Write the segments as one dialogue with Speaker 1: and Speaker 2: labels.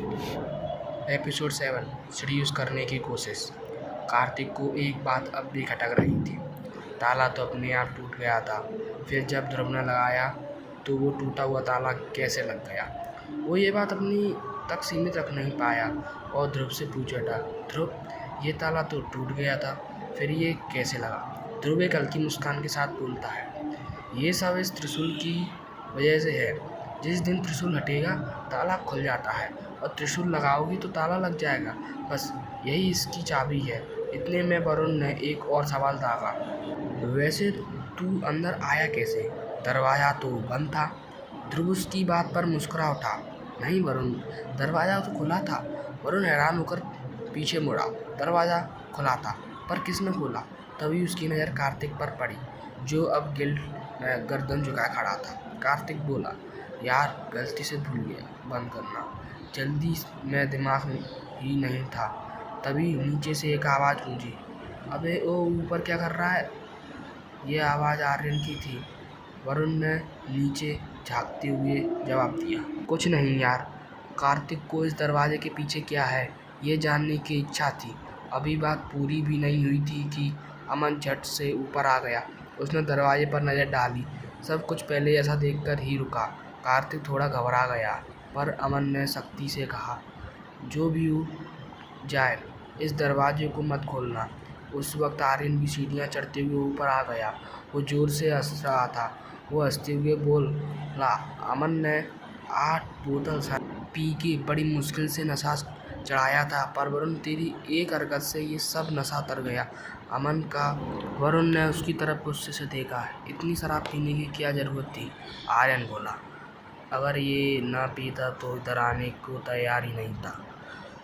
Speaker 1: Episode 7 सीढ़ी करने की कोशिश। कार्तिक को एक बात अब भी खटक रही थी। ताला तो अपने आप टूट गया था, फिर जब ध्रुव ने लगाया तो वो टूटा हुआ ताला कैसे लग गया। वो ये बात अपनी तक सीमित रख नहीं पाया और ध्रुव से पूछ उठा, ध्रुव ये ताला तो टूट गया था, फिर ये कैसे लगा। ध्रुव एक हल्की मुस्कान के साथ बोलता है, ये सब इस त्रिशूल की वजह से है। जिस दिन त्रिशूल हटेगा ताला खुल जाता है और त्रिशूल लगाओगी तो ताला लग जाएगा, बस यही इसकी चाबी है। इतने में वरुण ने एक और सवाल दागा, वैसे तू अंदर आया कैसे, दरवाज़ा तो बंद था। ध्रुव उसकी बात पर मुस्कुरा उठा, नहीं वरुण, दरवाज़ा तो खुला था। वरुण हैरान होकर पीछे मुड़ा, दरवाज़ा खुला था पर किसने खोला। तभी उसकी नज़र कार्तिक पर पड़ी जो अब गिल्ड में गर्दन झुकाए खड़ा था। कार्तिक बोला, यार गलती से भूल गया बंद करना, जल्दी में दिमाग ही नहीं था। तभी नीचे से एक आवाज़ गूंजी, अबे ओ ऊपर क्या कर रहा है। ये आवाज़ आर्यन की थी। वरुण ने नीचे झांकते हुए जवाब दिया, कुछ नहीं यार, कार्तिक को इस दरवाजे के पीछे क्या है ये जानने की इच्छा थी। अभी बात पूरी भी नहीं हुई थी कि अमन झट से ऊपर आ गया। उसने दरवाजे पर नज़र डाली, सब कुछ पहले जैसा देखकर ही रुका। कार्तिक थोड़ा घबरा गया पर अमन ने सख्ती से कहा, जो भी हो जाए इस दरवाजे को मत खोलना। उस वक्त आर्यन भी सीढ़ियाँ चढ़ते हुए ऊपर आ गया। वो ज़ोर से हंस रहा था। वो हंसते हुए बोला, अमन ने 8 बोतल पी के बड़ी मुश्किल से नशा चढ़ाया था, पर वरुण तेरी एक हरकत से ये सब नशा उतर गया। अमन का वरुण ने उसकी तरफ गुस्से से देखा, इतनी शराब पीने की क्या ज़रूरत थी। आर्यन बोला, अगर ये ना पीता तो इधर आने को तैयार ही नहीं था।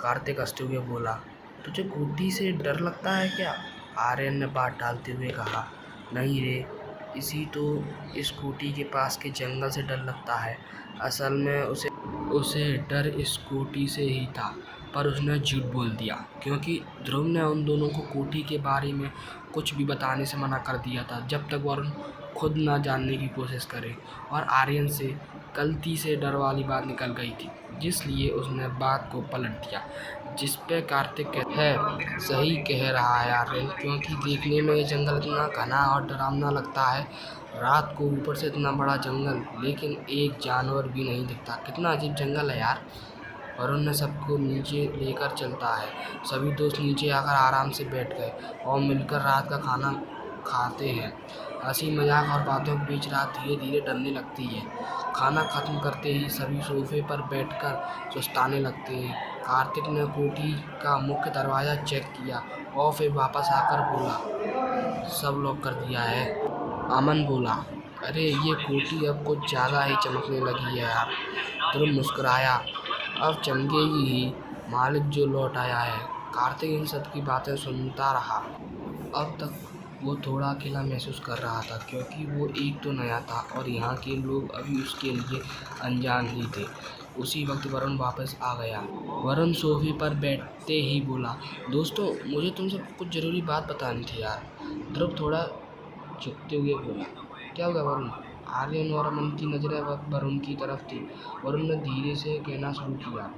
Speaker 1: कार्तिक हंसते हुए बोला, तुझे कोठी से डर लगता है क्या। आर्यन ने बात डालते हुए कहा, नहीं रे, इस कोठी के पास के जंगल से डर लगता है। असल में उसे डर इस कोठी से ही था, पर उसने झूठ बोल दिया क्योंकि ध्रुव ने उन दोनों को कोठी के बारे में कुछ भी बताने से मना कर दिया था जब तक वरुण खुद ना जानने की कोशिश करे। और आर्यन से गलती से डर वाली बात निकल गई थी, जिसलिए उसने बात को पलट दिया। जिस पे कार्तिक है सही कह रहा है आर्यन, क्योंकि देखने में ये जंगल इतना घना और डरावना लगता है। रात को ऊपर से इतना बड़ा जंगल, लेकिन एक जानवर भी नहीं दिखता। कितना अजीब जंगल है यार। वरुण ने सबको नीचे लेकर चलता है। सभी दोस्त नीचे आकर आराम से बैठ गए और मिलकर रात का खाना खाते हैं। हंसी मजाक और बातों के बीच रात धीरे धीरे ढलने लगती है। खाना खत्म करते ही सभी सोफे पर बैठकर सुस्ताने लगते हैं। कार्तिक ने कोठी का मुख्य दरवाज़ा चेक किया और फिर वापस आकर बोला, सब लॉक कर दिया है। अमन बोला, अरे ये कोठी अब कुछ ज़्यादा ही चमकने लगी है यार। ध्रुव मुस्कुराया, अब चमकेगी ही, मालिक जो लौट आया है। कार्तिक इन सब की बातें सुनता रहा। अब तक वो थोड़ा अकेला महसूस कर रहा था क्योंकि वो एक तो नया था और यहाँ के लोग अभी उसके लिए अनजान ही थे। उसी वक्त वरुण वापस आ गया। वरुण सोफे पर बैठते ही बोला, दोस्तों मुझे तुमसे कुछ ज़रूरी बात बतानी थी यार। ध्रुव थोड़ा झुकते हुए बोला, क्या होगा वरुण। आर्यन और अमन की नज़रें वरुण की तरफ थी। वरुण ने धीरे से कहना शुरू किया,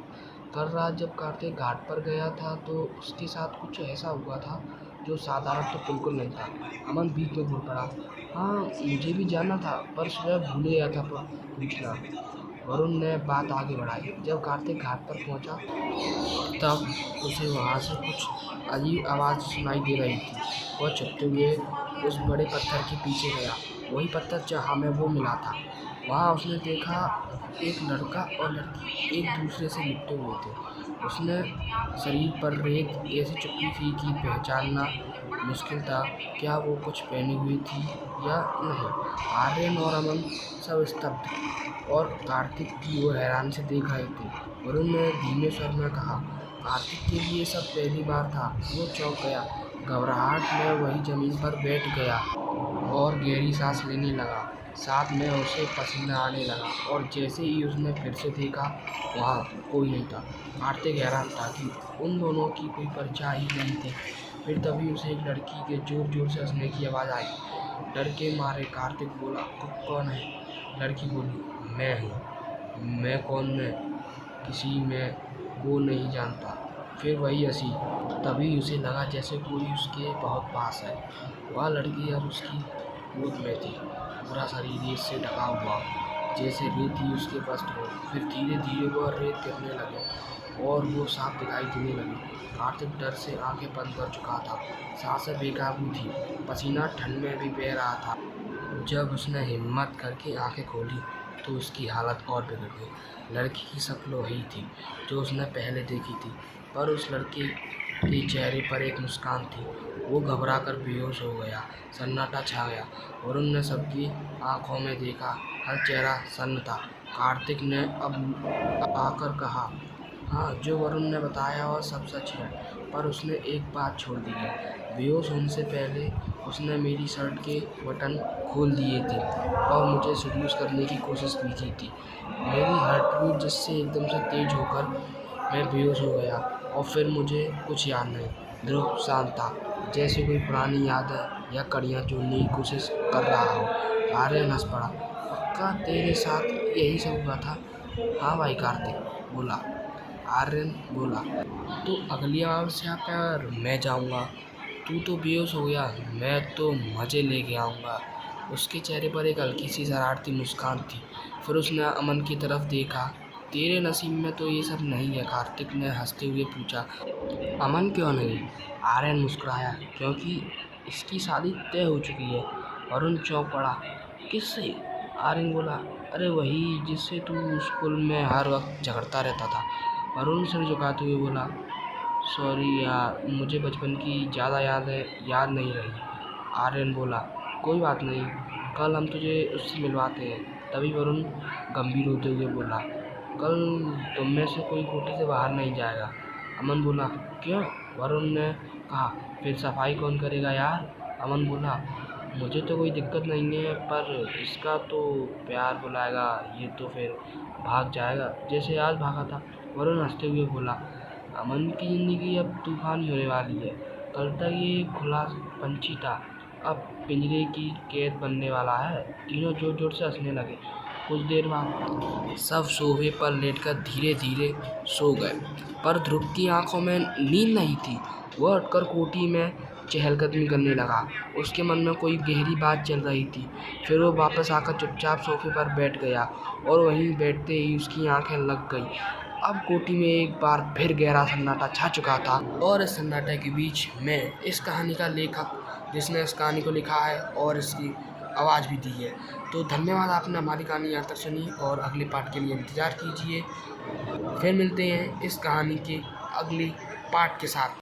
Speaker 1: कल रात जब कार्तिक घाट पर गया था तो उसके साथ कुछ ऐसा हुआ था जो साधारण तो बिल्कुल नहीं था। अमन बीच में बोल पड़ा, हाँ मुझे भी जानना था पर स्वयं भूल गया था पूछना। वरुण ने बात आगे बढ़ाई, जब कार्तिक घाट पर पहुंचा तब उसे वहां से कुछ अजीब आवाज़ सुनाई दे रही थी। वह चुपते हुए उस बड़े पत्थर के पीछे गया, वही पत्थर जहाँ में वो मिला था। वहाँ उसने देखा एक लड़का और लड़की एक दूसरे से लिपटे हुए थे। उसने शरीर पर रेत ऐसी चुपी थी कि पहचानना मुश्किल था क्या वो कुछ पहनी हुई थी या नहीं। आर्यन और अमन सब स्तब्ध और कार्तिक की ओर हैरान से देख रहे थे। वरुण ने धीमे स्वर में कहा, कार्तिक के लिए सब पहली बार था। वो चौंक गया, घबराहट में वही जमीन पर बैठ गया और गहरी सांस लेने लगा। साथ में उसे पसीना आने लगा और जैसे ही उसने फिर से देखा वहाँ कोई नहीं था। कार्तिक हैरान था कि उन दोनों की कोई परछाई ही नहीं थी। फिर तभी उसे एक लड़की के जोर जोर से हंसने की आवाज़ आई। डर के मारे कार्तिक बोला, कौन है। लड़की बोली, मैं हूँ। मैं कौन, मैं किसी में वो नहीं जानता। फिर वही हंसी। तभी उसे लगा जैसे कोई उसके बहुत पास है। वह लड़की अब उसकी गोद में थी, पूरा शरीर रेत से ढका हुआ, जैसे रेत ही उसके वस्त्र हो। फिर धीरे धीरे वह रेत गिरने लगी और वो साफ दिखाई देने लगी। कार्तिक डर से आंखें बंद कर चुका था, सांसें बेकाबू थी, पसीना ठंड में भी बह रहा था। जब उसने हिम्मत करके आंखें खोली तो उसकी हालत और बिगड़ गई। लड़की की शक्ल वही थी जो उसने पहले देखी थी, पर उस लड़के के चेहरे पर एक मुस्कान थी। वो घबराकर बेहोश हो गया। सन्नाटा छा गया। वरुण ने सबकी आंखों में देखा, हर चेहरा सन्न था। कार्तिक ने अब आकर कहा, हाँ, जो वरुण ने बताया वह सब सच है, पर उसने एक बात छोड़ दी है। बेहोश होने से पहले उसने मेरी शर्ट के बटन खोल दिए थे और मुझे सेड्यूस करने की कोशिश की थी। मेरी हार्ट बीट जिससे एकदम से तेज होकर मैं बेहोश हो गया और फिर मुझे कुछ याद नहीं। ध्रुव शांत था, जैसे कोई पुरानी यादें या कड़ियाँ जोड़ने की कोशिश कर रहा हो। आर्यन हंस पड़ा। पक्का तेरे साथ यही सब हुआ था? हाँ भाई, कार्तिक बोला। आर्यन बोला, तो अगली बार से आप यार मैं जाऊंगा। तू तो बेहोश हो गया, मैं तो मज़े लेके आऊँगा। उसके चेहरे पर एक हल्की सी शरारती मुस्कान थी। फिर उसने अमन की तरफ देखा। तेरे नसीब में तो ये सब नहीं है, कार्तिक ने हंसते हुए पूछा। अमन क्यों नहीं? आर्यन मुस्कुराया, क्योंकि इसकी शादी तय हो चुकी है। वरुण चौंक पड़ा। किससे? आर्यन बोला, अरे वही जिससे तू स्कूल में हर वक्त झगड़ता रहता था। वरुण सिर झुकाते हुए बोला, सॉरी यार, मुझे बचपन की ज़्यादा याद नहीं रही। आर्यन बोला, कोई बात नहीं, कल हम तुझे उससे मिलवाते हैं। तभी वरुण गंभीर होते हुए बोला, कल तुम में से कोई कोठी से बाहर नहीं जाएगा। अमन बोला, क्यों? वरुण ने कहा, फिर सफाई कौन करेगा यार? अमन बोला, मुझे तो कोई दिक्कत नहीं है, पर इसका तो प्यार बुलाएगा, ये तो फिर भाग जाएगा जैसे आज भागा था। वरुण हंसते हुए बोला, अमन की ज़िंदगी अब तूफानी होने वाली है। कल तक ये खुला पंछी था, अब पिंजरे की कैद बनने वाला है। तीनों जोर जोर से हंसने लगे। कुछ देर बाद सब सोफे पर लेटकर धीरे धीरे सो गए, पर ध्रुव की आंखों में नींद नहीं थी। वह उठकर कोठी में चहलकदमी करने लगा। उसके मन में कोई गहरी बात चल रही थी। फिर वो वापस आकर चुपचाप सोफे पर बैठ गया और वहीं बैठते ही उसकी आंखें लग गई। अब कोठी में एक बार फिर गहरा सन्नाटा छा चुका था और इस सन्नाटे के बीच में इस कहानी का लेखक जिसने इस कहानी को लिखा है और इसकी आवाज़ भी दी है। तो धन्यवाद, आपने हमारी कहानी यहाँ तक सुनी और अगले पार्ट के लिए इंतज़ार कीजिए। फिर मिलते हैं इस कहानी के अगली पार्ट के साथ।